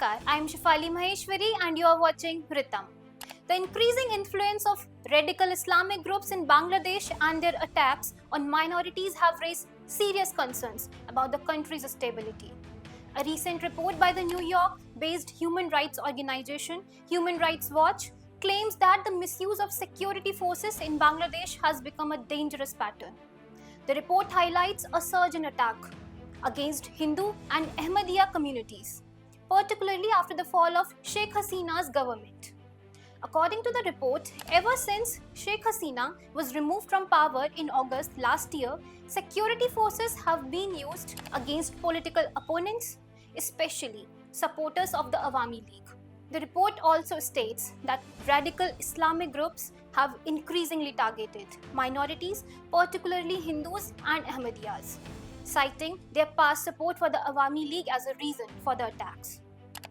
Namaskar, I am Shifali Maheshwari and you are watching Rhythm. The increasing influence of radical Islamic groups in Bangladesh and their attacks on minorities have raised serious concerns about the country's stability. A recent report by the New York based human rights organization Human Rights Watch claims that the misuse of security forces in Bangladesh has become a dangerous pattern. The report highlights a surge in attack against Hindu and Ahmadiyya communities, particularly after the fall of Sheikh Hasina's government. According to the report, ever since Sheikh Hasina was removed from power in August last year, security forces have been used against political opponents, especially supporters of the Awami League. The report also states that radical Islamic groups have increasingly targeted minorities, particularly Hindus and Ahmadiyyas, citing their past support for the Awami League as a reason for the attacks.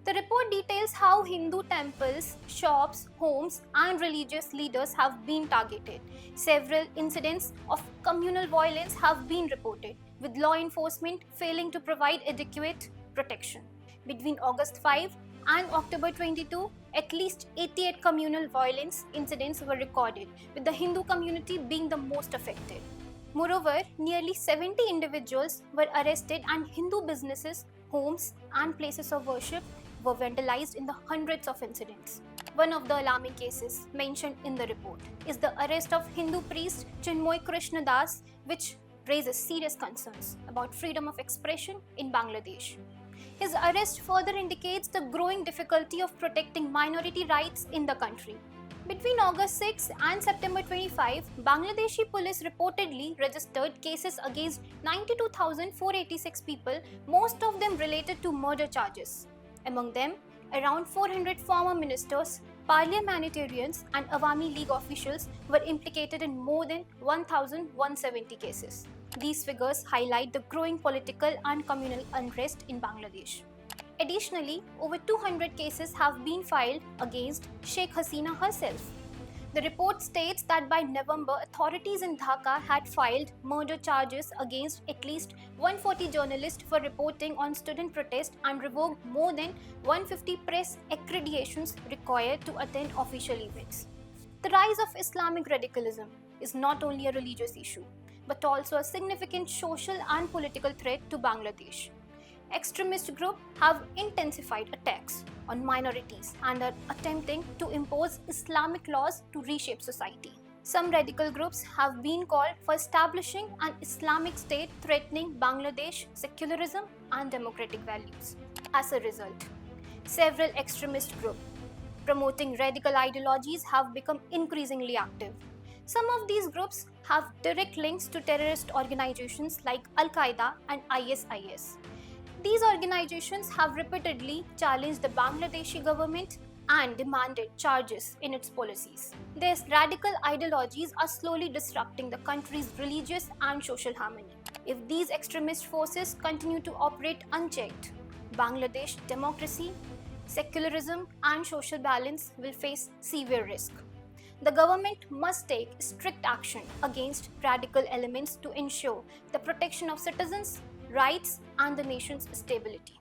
The report details how Hindu temples, shops, homes, and religious leaders have been targeted. Several incidents of communal violence have been reported, with law enforcement failing to provide adequate protection. Between August 5 and October 22, at least 88 communal violence incidents were recorded, with the Hindu community being the most affected. Moreover, nearly 70 individuals were arrested and Hindu businesses, homes, and places of worship were vandalized in the hundreds of incidents. One of the alarming cases mentioned in the report is the arrest of Hindu priest Chinmoy Krishna Das, which raises serious concerns about freedom of expression in Bangladesh. His arrest further indicates the growing difficulty of protecting minority rights in the country. Between August 6 and September 25, Bangladeshi police reportedly registered cases against 92,486 people, most of them related to murder charges. Among them, around 400 former ministers, parliamentarians, and Awami League officials were implicated in more than 1,170 cases. These figures highlight the growing political and communal unrest in Bangladesh. Additionally, over 200 cases have been filed against Sheikh Hasina herself. The report states that by November, authorities in Dhaka had filed murder charges against at least 140 journalists for reporting on student protests and revoked more than 150 press accreditations required to attend official events. The rise of Islamic radicalism is not only a religious issue, but also a significant social and political threat to Bangladesh. Extremist groups have intensified attacks on minorities and are attempting to impose Islamic laws to reshape society. Some radical groups have been called for establishing an Islamic state threatening Bangladesh secularism and democratic values. As a result, several extremist groups promoting radical ideologies have become increasingly active. Some of these groups have direct links to terrorist organizations like Al-Qaeda and ISIS. These organizations have repeatedly challenged the Bangladeshi government and demanded changes in its policies. These radical ideologies are slowly disrupting the country's religious and social harmony. If these extremist forces continue to operate unchecked, Bangladesh democracy, secularism, and social balance will face severe risk. The government must take strict action against radical elements to ensure the protection of citizens' rights and the nation's stability.